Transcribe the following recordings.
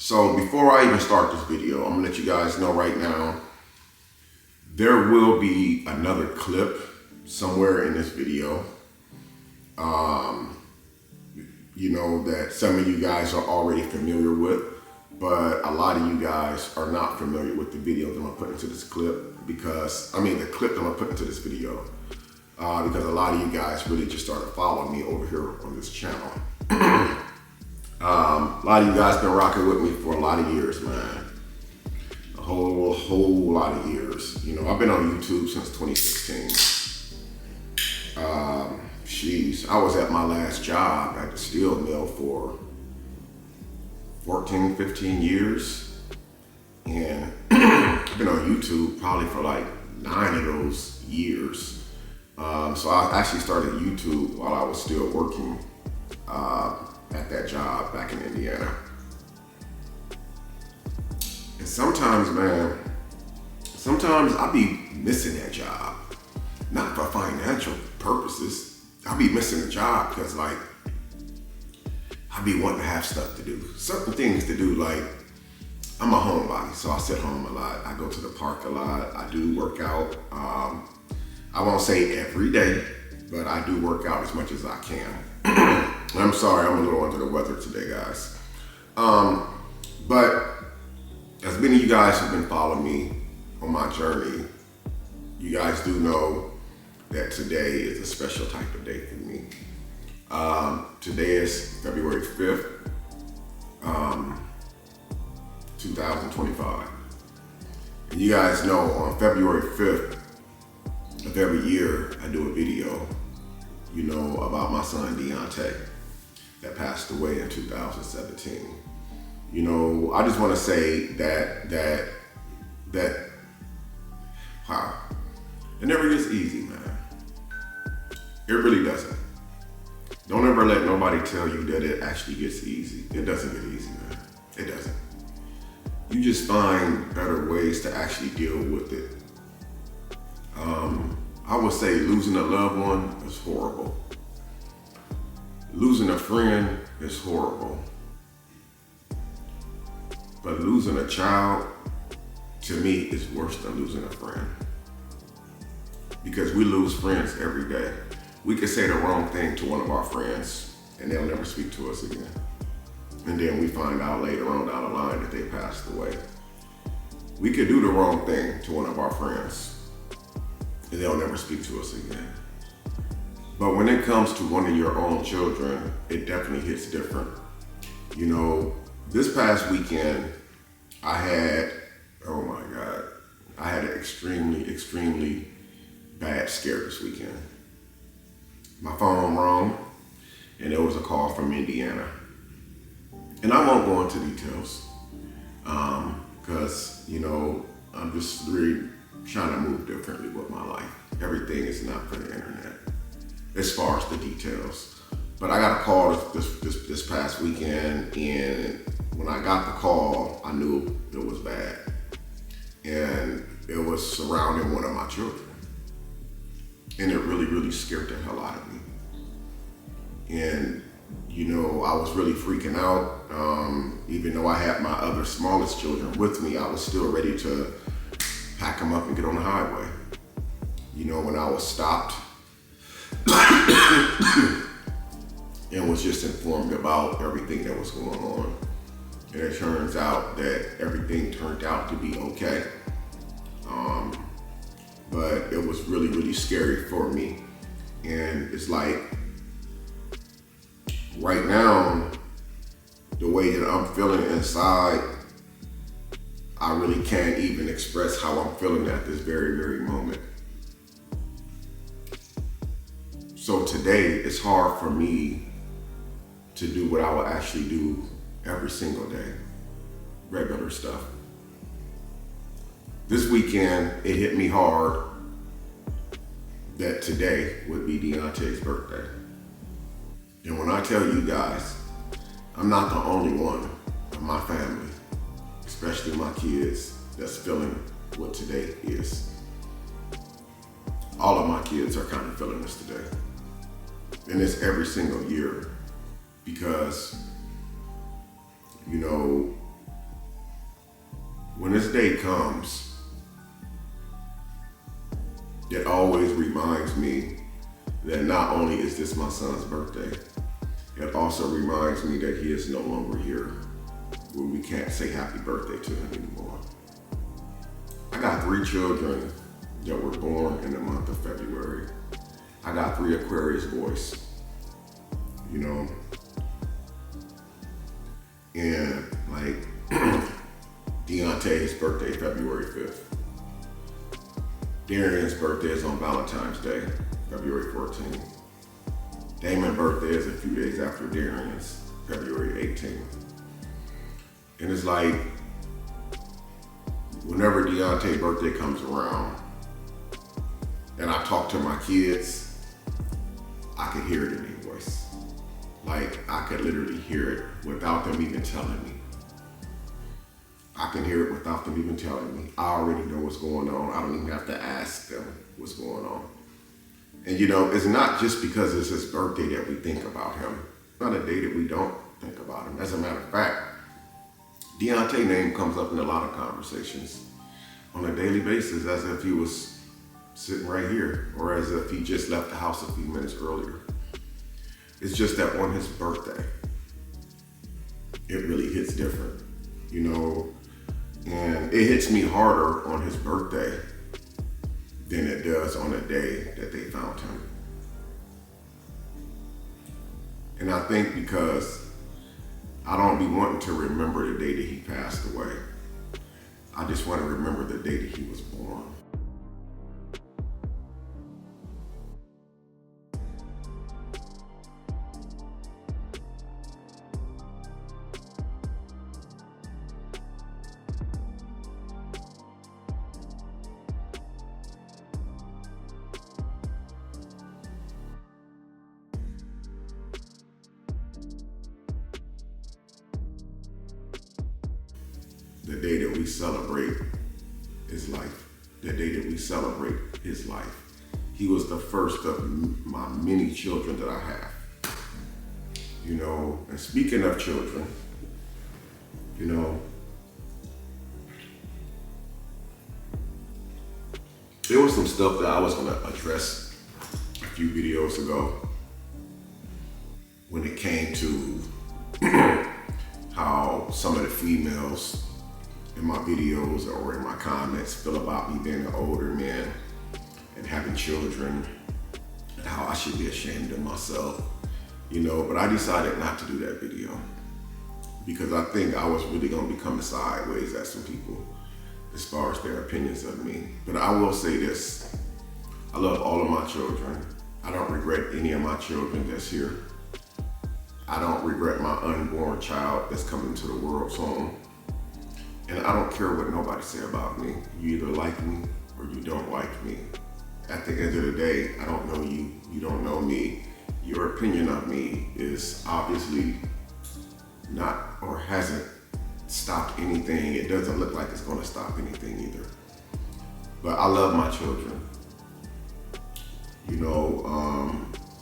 So before I even start this video, I'm gonna let you guys know right now, there will be another clip somewhere in this video, that some of you guys are already familiar with, but a lot of you guys are not familiar with the video that I'm gonna put into this clip the clip that I'm gonna put into this video, because a lot of you guys really just started following me over here on this channel. A lot of you guys been rocking with me for a lot of years, man. A whole lot of years. I've been on YouTube since 2016. I was at my last job at the steel mill for 14, 15 years. And I've been on YouTube probably for like 9 of those years. So I actually started YouTube while I was still working at that job back in Indiana. And sometimes I be missing that job. Not for financial purposes. I be missing the job because I be wanting to have stuff to do. Certain things to do, like I'm a homebody, so I sit home a lot. I go to the park a lot. I do work out. I won't say every day, but I do work out as much as I can. I'm sorry, I'm a little under the weather today, guys. But as many of you guys have been following me on my journey, you guys do know that today is a special type of day for me. Today is February 5th, 2025. And you guys know on February 5th of every year, I do a video, about my son Deontay that passed away in 2017. I just want to say that wow, it never gets easy, man. It really doesn't. Don't ever let nobody tell you that it actually gets easy. It doesn't get easy, man. It doesn't. You just find better ways to actually deal with it. I would say losing a loved one is horrible. Losing a friend is horrible. But losing a child, to me, is worse than losing a friend. Because we lose friends every day. We could say the wrong thing to one of our friends and they'll never speak to us again. And then we find out later on down the line that they passed away. We could do the wrong thing to one of our friends and they'll never speak to us again. But when it comes to one of your own children, it definitely hits different. This past weekend, I had an extremely bad scare this weekend. My phone rang and there was a call from Indiana. And I won't go into details because, I'm just really trying to move differently with my life. Everything is not for the internet as far as the details. But I got a call this past weekend, and when I got the call, I knew it was bad. And it was surrounding one of my children. And it really, really scared the hell out of me. And, I was really freaking out. Even though I had my other smallest children with me, I was still ready to pack them up and get on the highway. When I was stopped and was just informed about everything that was going on. And it turns out that everything turned out to be okay. But it was really, really scary for me. And it's like, right now, the way that I'm feeling inside, I really can't even express how I'm feeling at this very, very moment. So today, it's hard for me to do what I would actually do every single day, regular stuff. This weekend, it hit me hard that today would be Deontay's birthday. And when I tell you guys, I'm not the only one of my family, especially my kids, that's feeling what today is. All of my kids are kind of feeling this today. And it's every single year because, when this day comes, it always reminds me that not only is this my son's birthday, it also reminds me that he is no longer here, where we can't say happy birthday to him anymore. I got 3 children that were born in the month of February. I got 3 Aquarius boys, you know, and like Deontay's birthday, February 5th. Darian's birthday is on Valentine's Day, February 14th. Damon's birthday is a few days after Darian's, February 18th. And it's like, whenever Deontay's birthday comes around and I talk to my kids, I can hear it in their voice. Like, I could literally hear it without them even telling me. I can hear it without them even telling me. I already know what's going on. I don't even have to ask them what's going on. And you know, it's not just because it's his birthday that we think about him. It's not a day that we don't think about him. As a matter of fact, Deontay's name comes up in a lot of conversations on a daily basis, as if he was sitting right here, or as if he just left the house a few minutes earlier. It's just that on his birthday, it really hits different, you know, and it hits me harder on his birthday than it does on the day that they found him. And I think because I don't be wanting to remember the day that he passed away. I just want to remember the day that he was born. The day that we celebrate his life, the day that we celebrate his life. He was the first of my many children that I have. You know, and speaking of children, you know, there was some stuff that I was gonna address a few videos ago when it came to how some of the females in my videos or in my comments feel about me being an older man and having children and how I should be ashamed of myself, you know, but I decided not to do that video because I think I was really gonna be coming sideways at some people as far as their opinions of me. But I will say this, I love all of my children. I don't regret any of my children that's here. I don't regret my unborn child that's coming into the world soon. And I don't care what nobody say about me. You either like me or you don't like me. At the end of the day, I don't know you, you don't know me. Your opinion of me is obviously not or hasn't stopped anything. It doesn't look like it's gonna stop anything either. But I love my children. You know,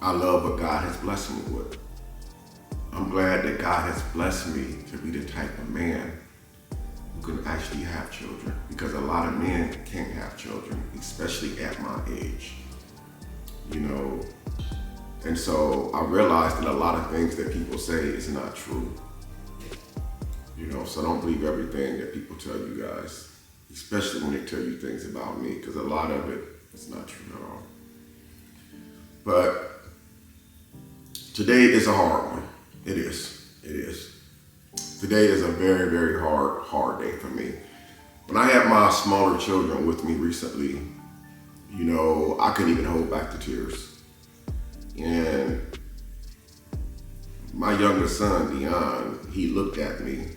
I love what God has blessed me with. I'm glad that God has blessed me to be the type of man who can actually have children, because a lot of men can't have children, especially at my age, you know. And so I realized that a lot of things that people say is not true, you know, so don't believe everything that people tell you guys, especially when they tell you things about me, because a lot of it is not true at all. But today is a hard one. It is. Today is a very, very hard day for me. When I had my smaller children with me recently, you know, I couldn't even hold back the tears. And my youngest son, Dion, he looked at me.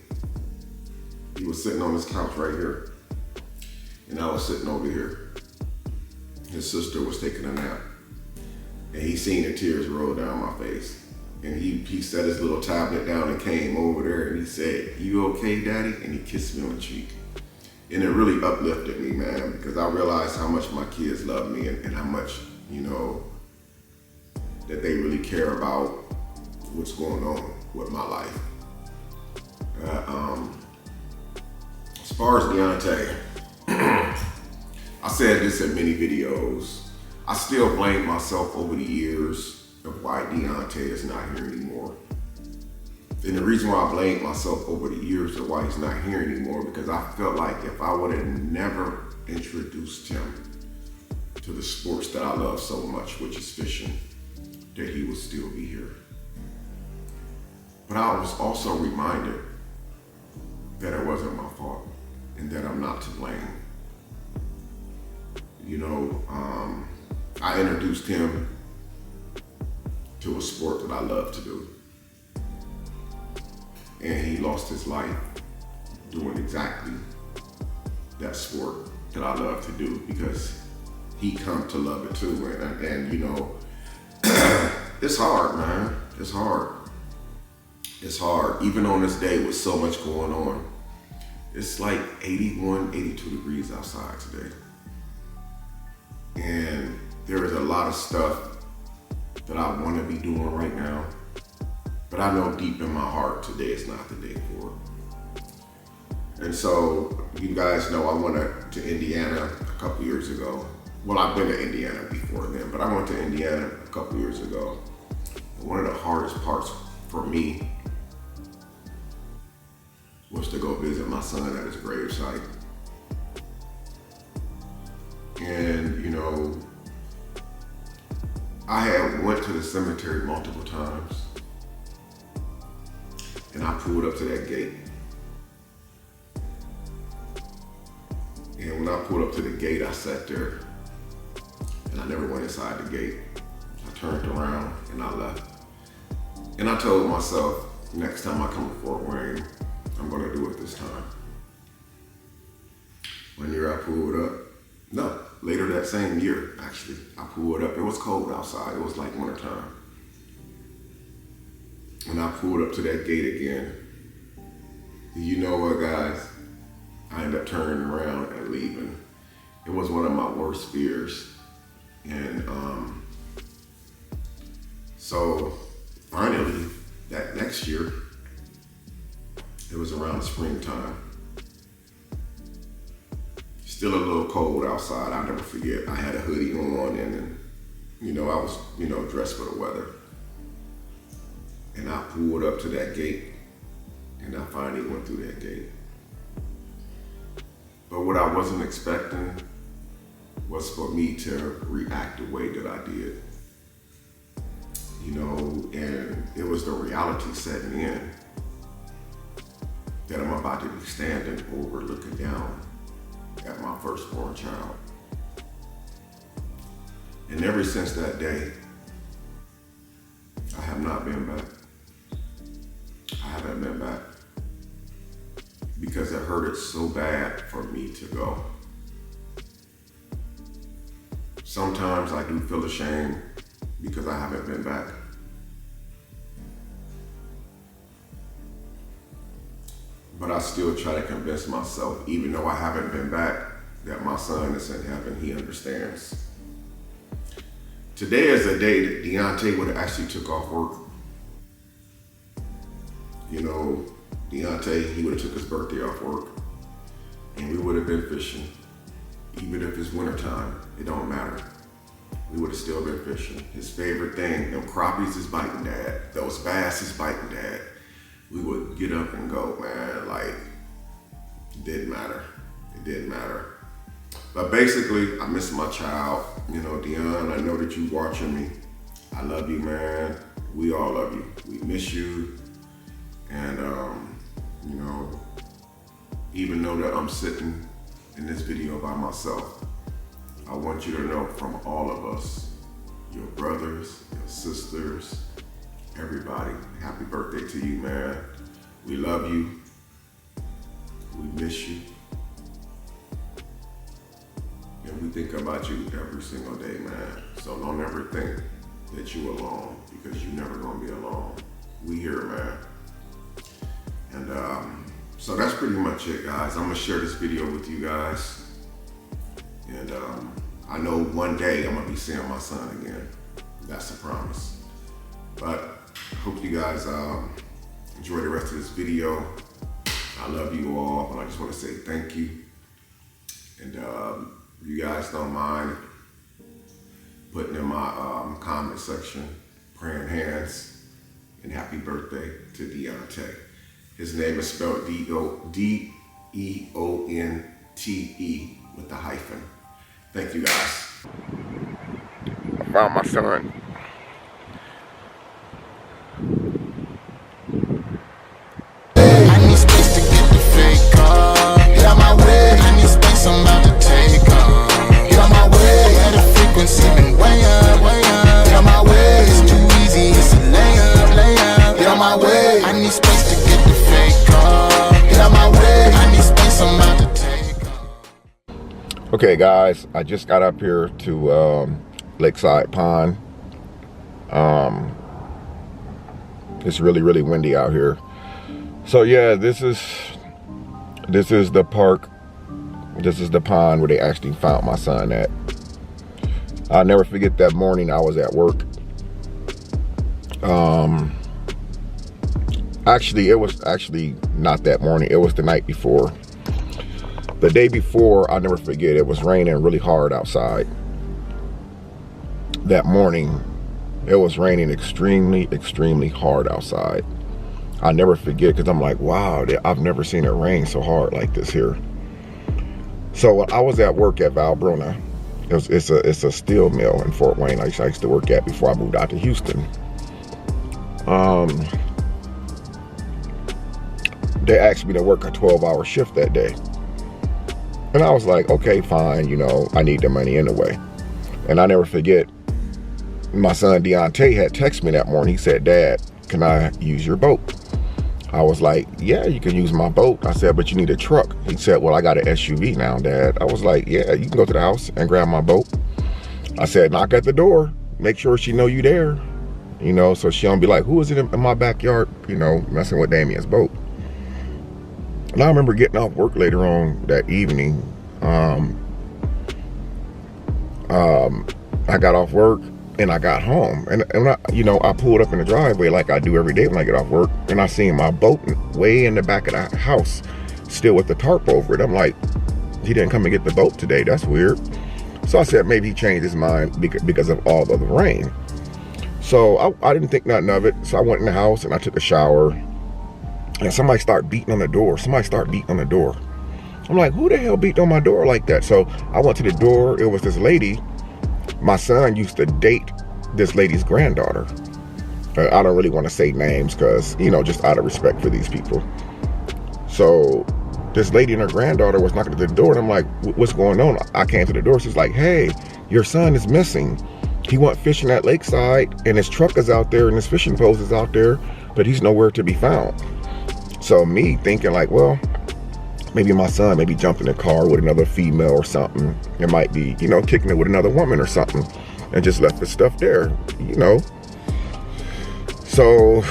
He was sitting on this couch right here, and I was sitting over here. His sister was taking a nap, and he seen the tears roll down my face. And he set his little tablet down and came over there and he said, "You okay, Daddy?" And he kissed me on the cheek. And it really uplifted me, man, because I realized how much my kids love me and how much, you know, that they really care about what's going on with my life. As far as Deontay, I said this in many videos. I still blame myself over the years of why Deontay is not here anymore. And the reason why I blame myself over the years of why he's not here anymore, because I felt like if I would have never introduced him to the sports that I love so much, which is fishing, that he would still be here. But I was also reminded that it wasn't my fault and that I'm not to blame. You know, I introduced him to a sport that I love to do. And he lost his life doing exactly that sport that I love to do, because he come to love it too. And you know, it's hard, man. It's hard. It's hard. Even on this day with so much going on. It's like 81, 82 degrees outside today. And there is a lot of stuff that I want to be doing right now. But I know deep in my heart today is not the day for it. And so, you guys know I went to Indiana a couple years ago. Well, I've been to Indiana before then, but I went to Indiana a couple years ago. And one of the hardest parts for me was to go visit my son at his gravesite. And, you know, I had went to the cemetery multiple times. And I pulled up to that gate. And when I pulled up to the gate, I sat there and I never went inside the gate. I turned around and I left. And I told myself, next time I come to Fort Wayne, I'm gonna do it this time. One year I pulled up, no, later that same year, actually, I pulled up. It was cold outside, it was like wintertime. And I pulled up to that gate again. You know what, guys? I ended up turning around and leaving. It was one of my worst fears. And so finally, that next year, it was around the springtime. Still a little cold outside, I'll never forget. I had a hoodie on and you know, I was, you know, dressed for the weather. And I pulled up to that gate, and I finally went through that gate. But what I wasn't expecting was for me to react the way that I did. You know, and it was the reality setting in that I'm about to be standing over, looking down at my firstborn child. And ever since that day, I have not been back. I haven't been back because it hurted so bad for me to go. Sometimes I do feel ashamed because I haven't been back. But I still try to convince myself, even though I haven't been back, that my son is in heaven. He understands. Today is a day that Deontay would have actually took off work. You know, Deontay, he would have took his birthday off work and we would have been fishing. Even if it's wintertime, it don't matter. We would have still been fishing. His favorite thing, them crappies is biting dad. Those bass is biting dad. We would get up and go, man. Like, it didn't matter. It didn't matter. But basically, I miss my child. You know, Dion, I know that you watching me. I love you, man. We all love you. We miss you. And, you know, even though that I'm sitting in this video by myself, I want you to know from all of us, your brothers, your sisters, everybody, happy birthday to you, man. We love you. We miss you. And we think about you every single day, man. So don't ever think that you're alone, because you're never gonna be alone. We here, man. And so that's pretty much it, guys. I'm gonna share this video with you guys. And I know one day I'm gonna be seeing my son again. That's a promise. But I hope you guys enjoy the rest of this video. I love you all, and I just want to say thank you. And you guys don't mind putting in my comment section, praying hands, and happy birthday to Deontay. His name is spelled D-E-O-N-T-E with a hyphen. Thank you guys. I found my son. Okay guys, I just got up here to Lakeside Pond. It's really windy out here. So yeah, this is the park. This is the pond where they actually found my son at. I'll never forget that morning I was at work. Actually, it was actually not that morning. It was the night before. The day before, I'll never forget, it was raining really hard outside. That morning, it was raining extremely hard outside. I'll never forget, because I'm like, wow, I've never seen it rain so hard like this here. So I was at work at Valbruna. It's a steel mill in Fort Wayne I used to work at before I moved out to Houston. They asked me to work a 12-hour shift that day. And I was like, okay, fine, you know, I need the money anyway. And I never forget, my son Deontay had texted me that morning. He said, Dad, can I use your boat? I was like, yeah, you can use my boat. I said, but you need a truck. He said, well, I got an SUV now, Dad. I was like, yeah, you can go to the house and grab my boat. I said, knock at the door. Make sure she know you there. You know, so she don't be like, who is it in my backyard, you know, messing with Damien's boat. And I remember getting off work later on that evening. I got off work and I got home, and I, you know, I pulled up in the driveway like I do every day when I get off work, and I seen my boat way in the back of the house, still with the tarp over it. I'm like, he didn't come and get the boat today. That's weird. So I said maybe he changed his mind because of all of the rain. So I didn't think nothing of it. So I went in the house and I took a shower. And somebody started beating on the door. I'm like, who the hell beat on my door like that? So I went to the door. It was this lady. My son used to date this lady's granddaughter. I don't really want to say names because, you know, just out of respect for these people. So this lady and her granddaughter was knocking at the door. And I'm like, what's going on? I came to the door. She's like, hey, your son is missing. He went fishing at Lakeside and his truck is out there and his fishing post is out there, but he's nowhere to be found. So me thinking like, well, maybe my son maybe jumped in a car with another female or something. It might be, you know, kicking it with another woman or something and just left his stuff there, you know. So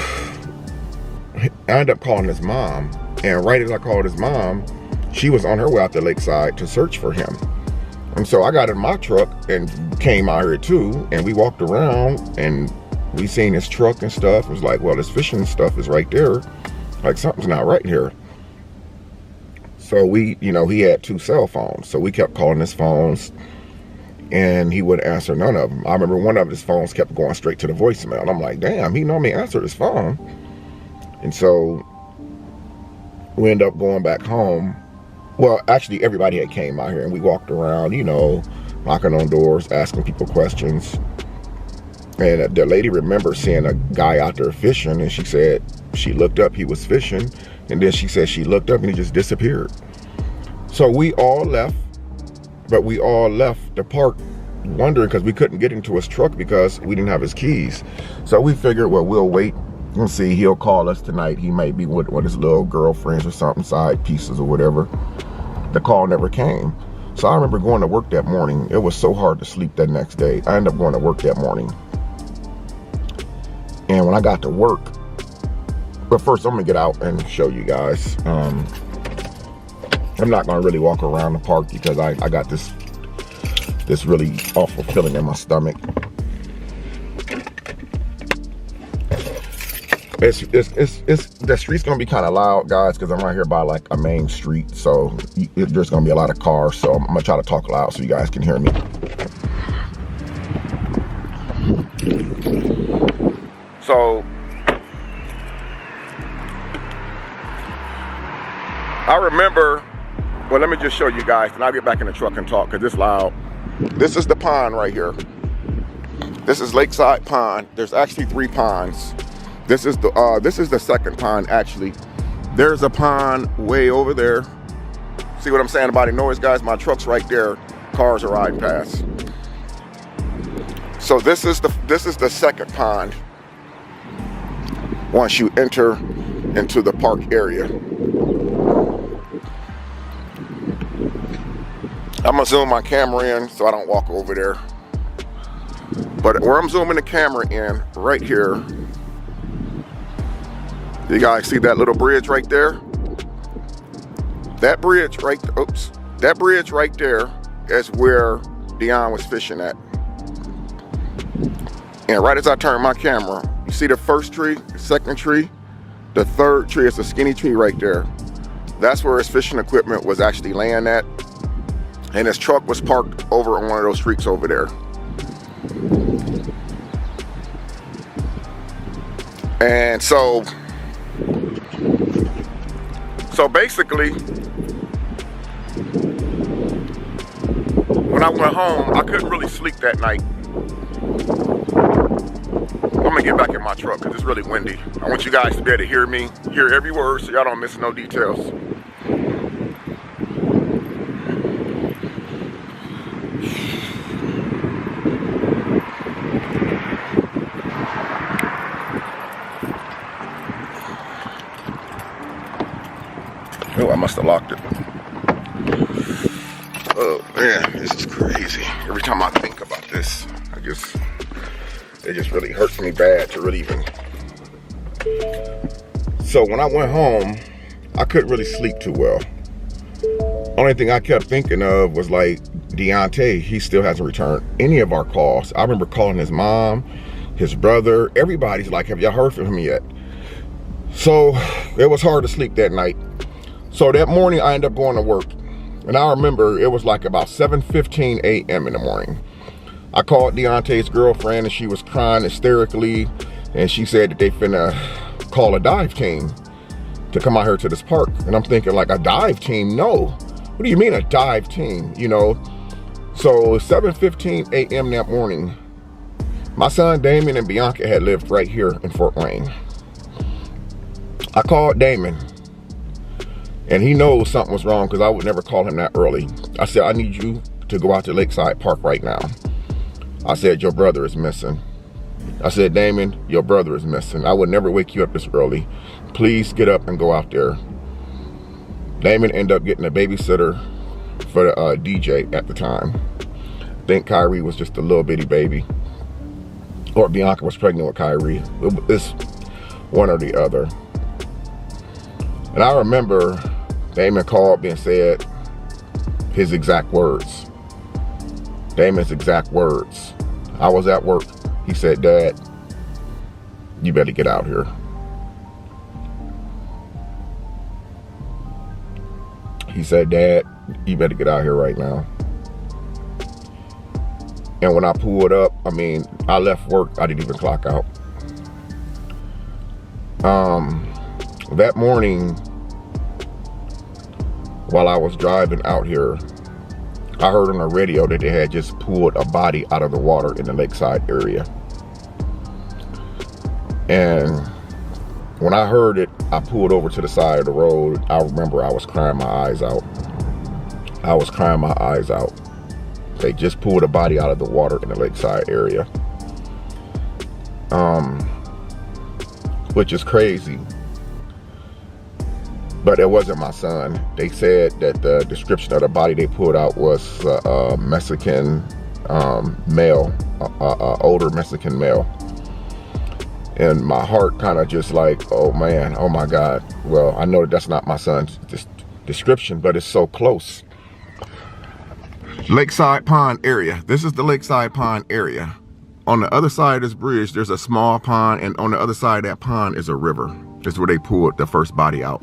I ended up calling his mom, and right as I called his mom, she was on her way out to Lakeside to search for him. And so I got in my truck and came out here too, and we walked around and we seen his truck and stuff. It was like, well, this fishing stuff is right there. Like, something's not right here. So we, you know, he had 2 cell phones. So we kept calling his phones and he wouldn't answer none of them. I remember one of his phones kept going straight to the voicemail. I'm like, damn, he normally answered his phone. And so we ended up going back home. Well, actually, everybody had came out here and we walked around, you know, knocking on doors, asking people questions. And the lady remembered seeing a guy out there fishing, and she said she looked up, he was fishing, and then she said she looked up and he just disappeared. So we all left, but we all left the park wondering because we couldn't get into his truck because we didn't have his keys. So we figured, well, we'll wait and see. He'll call us tonight. He might be with his little girlfriends or something, side pieces or whatever. The call never came. So I remember going to work that morning. It was so hard to sleep that next day. I ended up going to work that morning. And when I got to work, but first I'm gonna get out and show you guys. I'm not gonna really walk around the park because I got this really awful feeling in my stomach. The street's gonna be kind of loud, guys, because I'm right here by like a main street, so there's gonna be a lot of cars. So I'm gonna try to talk loud so you guys can hear me. So I remember. Well, let me just show you guys, and I'll get back in the truck and talk because it's loud. This is the pond right here. This is Lakeside Pond. There's actually 3 ponds. This is the second pond, actually. There's a pond way over there. See what I'm saying about the noise, guys? My truck's right there. Cars are riding past. So this is the second pond once you enter into the park area. I'm gonna zoom my camera in so I don't walk over there. But where I'm zooming the camera in, right here, you guys see that little bridge right there? That bridge right there is where Dion was fishing at. And right as I turn my camera, you see the first tree, the second tree, the third tree is a skinny tree right there. That's where his fishing equipment was actually laying at. And his truck was parked over on one of those streets over there. And so basically, when I went home, I couldn't really sleep that night. I'm gonna get back in my truck because it's really windy. I want you guys to be able to hear me, hear every word, so y'all don't miss no details. Oh, I must have locked it. Oh man, this is crazy. Every time I think about this, it just really hurts me bad to really even. So when I went home, I couldn't really sleep too well. Only thing I kept thinking of was like, Deontay, he still hasn't returned any of our calls. I remember calling his mom, his brother, everybody's like, have y'all heard from him yet? So it was hard to sleep that night. So that morning I ended up going to work. And I remember it was like about 7:15 a.m. in the morning. I called Deontay's girlfriend and she was crying hysterically. And she said that they finna call a dive team to come out here to this park. And I'm thinking like, a dive team? No. What do you mean a dive team? You know? So 7:15 a.m. that morning, my son Damon and Bianca had lived right here in Fort Wayne. I called Damon. And he knows something was wrong because I would never call him that early. I said, I need you to go out to Lakeside Park right now. I said, your brother is missing. I said, Damon, your brother is missing. I would never wake you up this early. Please get up and go out there. Damon ended up getting a babysitter for the DJ at the time. I think Kyrie was just a little bitty baby. Or Bianca was pregnant with Kyrie. It's one or the other. And I remember Damon called me and said his exact words. Damon's exact words. I was at work. He said, Dad, you better get out here. He said, Dad, you better get out here right now. And when I pulled up, I mean, I left work. I didn't even clock out. That morning, while I was driving out here, I heard on the radio that they had just pulled a body out of the water in the Lakeside area. And when I heard it, I pulled over to the side of the road. I remember I was crying my eyes out. I was crying my eyes out. They just pulled a body out of the water in the Lakeside area. Which is crazy. But it wasn't my son. They said that the description of the body they pulled out was a Mexican male, older Mexican male. And my heart kind of just like, oh man, oh my God. Well, I know that that's not my son's description, but it's so close. Lakeside Pond area. This is the Lakeside Pond area. On the other side of this bridge, there's a small pond, and on the other side of that pond is a river. It's where they pulled the first body out.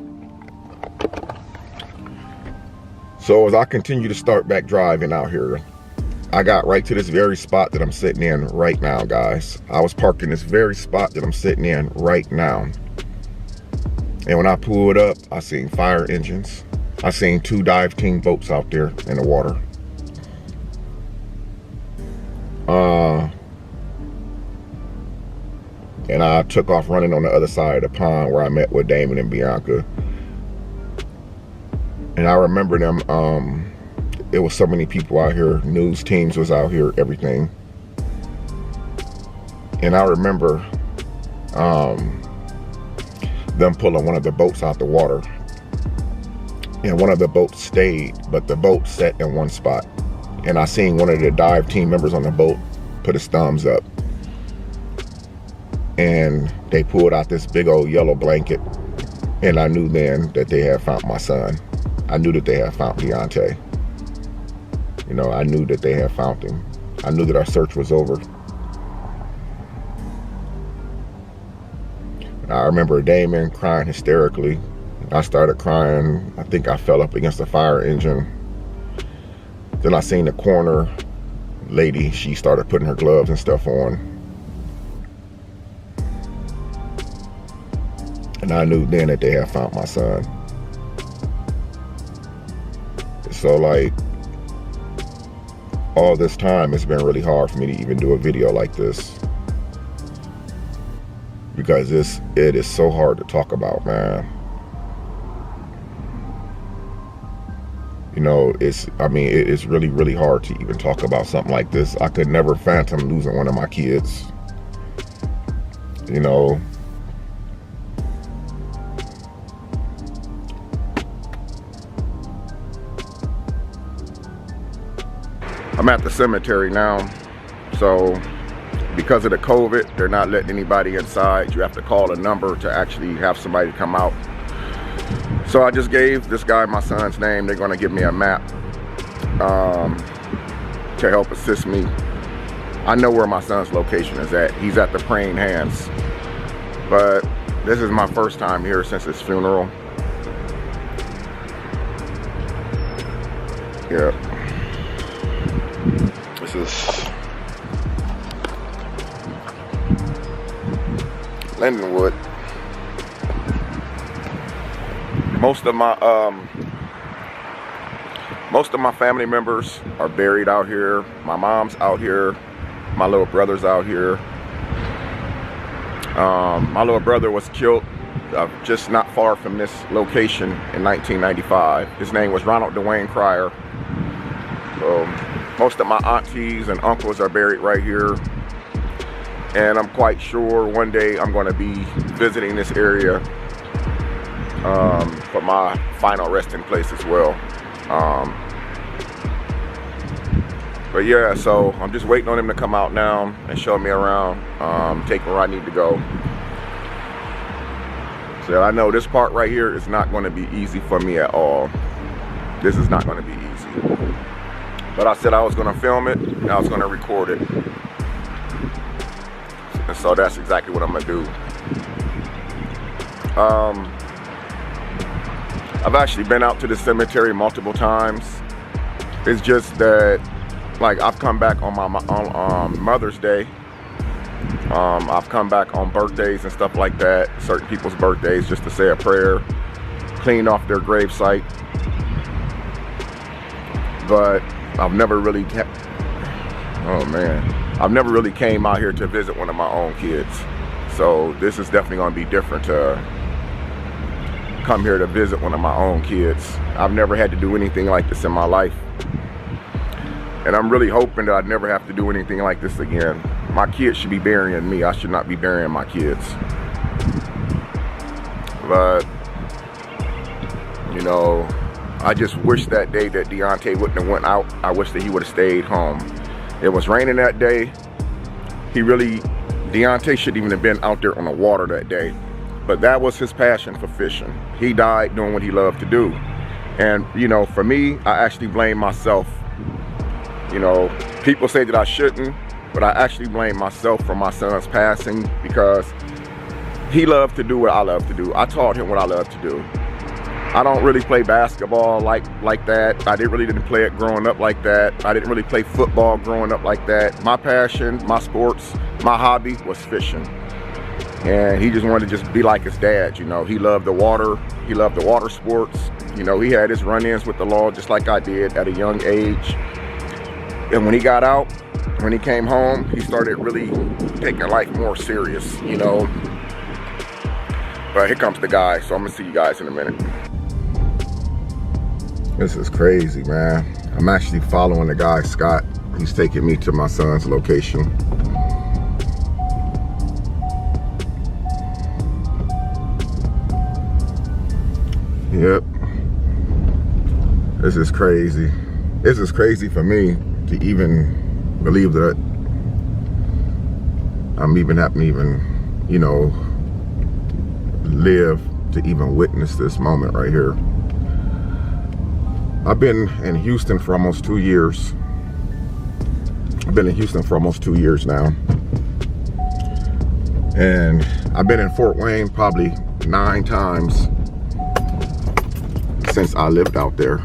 So as I continue to start back driving out here, I got right to this very spot that I'm sitting in right now, guys. I was parked in this very spot that I'm sitting in right now. And when I pulled up, I seen fire engines. I seen 2 dive team boats out there in the water. And I took off running on the other side of the pond where I met with Damon and Bianca. And I remember them, it was so many people out here, news teams was out here, everything. And I remember them pulling one of the boats out the water. And one of the boats stayed, but the boat sat in one spot. And I seen one of the dive team members on the boat put his thumbs up. And they pulled out this big old yellow blanket. And I knew then that they had found my son. I knew that they had found Deontay. You know, I knew that they had found him. I knew that our search was over. I remember Damon crying hysterically. I started crying. I think I fell up against the fire engine. Then I seen the corner lady. She started putting her gloves and stuff on. And I knew then that they had found my son. So like, all this time, it's been really hard for me to even do a video like this. Because it is so hard to talk about, man. You know, it is really, really hard to even talk about something like this. I could never fathom losing one of my kids. You know. I'm at the cemetery now, so because of the COVID, they're not letting anybody inside. You have to call a number to actually have somebody come out. So I just gave this guy my son's name. They're gonna give me a map to help assist me. I know where my son's location is at. He's at the Praying Hands. But this is my first time here since his funeral. Yeah. This is Lindenwood. Most of my family members are buried out here. My mom's out here. My little brother's out here. My little brother was killed just not far from this location in 1995. His name was Ronald Dwayne Cryer. So most of my aunties and uncles are buried right here. And I'm quite sure one day I'm going to be visiting this area for my final resting place as well. But yeah, so I'm just waiting on him to come out now and show me around, take me where I need to go. So I know this part right here is not going to be easy for me at all. This is not going to be easy. But I said I was going to film it and I was going to record it. And so that's exactly what I'm going to do. I've actually been out to the cemetery multiple times. It's just that, like, I've come back on Mother's Day. I've come back on birthdays and stuff like that, certain people's birthdays, just to say a prayer, clean off their gravesite. But I've never really, I've never really came out here to visit one of my own kids. So this is definitely going to be different to come here to visit one of my own kids. I've never had to do anything like this in my life. And I'm really hoping that I never have to do anything like this again. My kids should be burying me. I should not be burying my kids. But, you know, I just wish that day that Deontay wouldn't have went out. I wish that he would have stayed home. It was raining that day. Deontay shouldn't even have been out there on the water that day. But that was his passion for fishing. He died doing what he loved to do. And, you know, for me, I actually blame myself. You know, people say that I shouldn't, but I actually blame myself for my son's passing because he loved to do what I love to do. I taught him what I love to do. I don't really play basketball like that. I didn't play it growing up like that. I didn't really play football growing up like that. My passion, my sports, my hobby was fishing. And he just wanted to just be like his dad, you know. He loved the water. He loved the water sports. You know, he had his run-ins with the law just like I did at a young age. And when he got out, when he came home, he started really taking life more serious, you know. But here comes the guy, so I'm gonna see you guys in a minute. This is crazy, man. I'm actually following the guy, Scott. He's taking me to my son's location. Yep. This is crazy. This is crazy for me to even believe that I'm even having to even, you know, live to even witness this moment right here. I've been in Houston for almost 2 years. I've been in Houston for almost 2 years now. And I've been in Fort Wayne probably 9 times since I lived out there.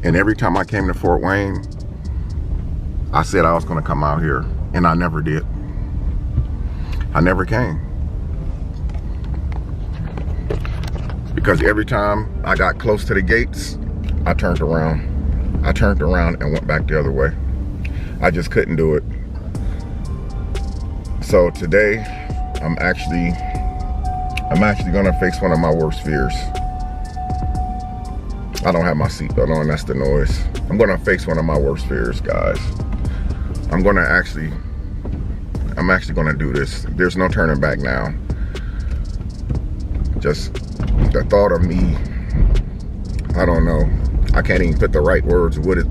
And every time I came to Fort Wayne, I said I was gonna come out here, and I never did. I never came. Because every time I got close to the gates, I turned around. I turned around and went back the other way. I just couldn't do it. So today, I'm actually gonna face one of my worst fears. I don't have my seatbelt on, that's the noise. I'm gonna face one of my worst fears, guys. I'm actually gonna do this. There's no turning back now. Just the thought of me, I don't know. I can't even put the right words with it.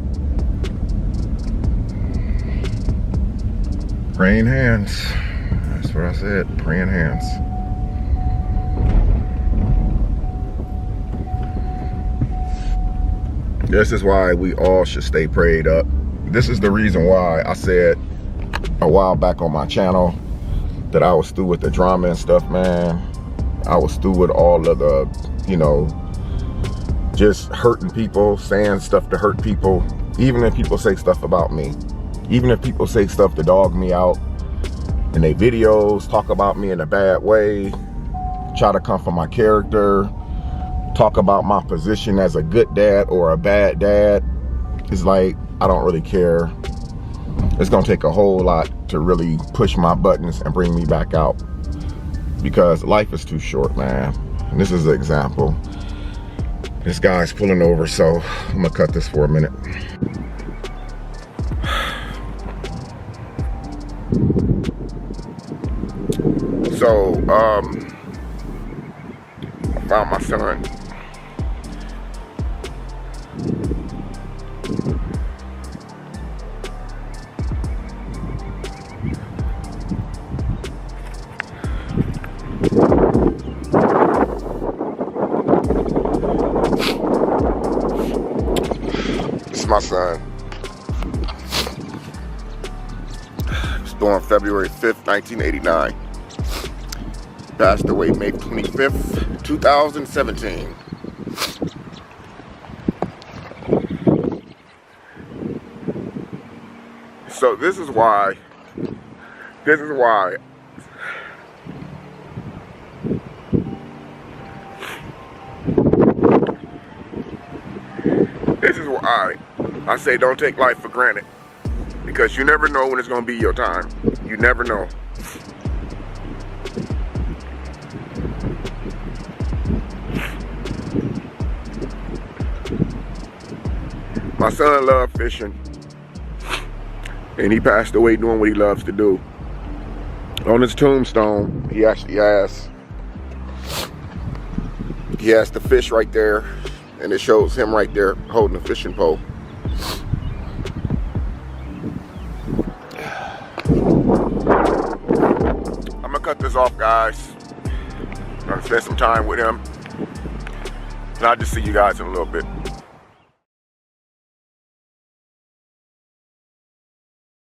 Praying hands. That's what I said, praying hands. This is why we all should stay prayed up. This is the reason why I said a while back on my channel that I was through with the drama and stuff, man. I was through with all of the, you know, just hurting people, saying stuff to hurt people. Even if people say stuff about me. Even if people say stuff to dog me out in their videos, talk about me in a bad way, try to come for my character, talk about my position as a good dad or a bad dad. It's like, I don't really care. It's gonna take a whole lot to really push my buttons and bring me back out. Because life is too short, man. And this is an example. This guy's pulling over, so I'm gonna cut this for a minute. So, I found my son. This is my son. He was born February 5th, 1989. Passed away May 25th, 2017. So this is why I say don't take life for granted, because you never know when it's going to be your time. You never know. My son loved fishing, and he passed away doing what he loves to do. On his tombstone, he actually has the fish right there, and it shows him right there holding a fishing pole. I'm gonna cut this off, guys. I'm gonna spend some time with him, and I'll just see you guys in a little bit.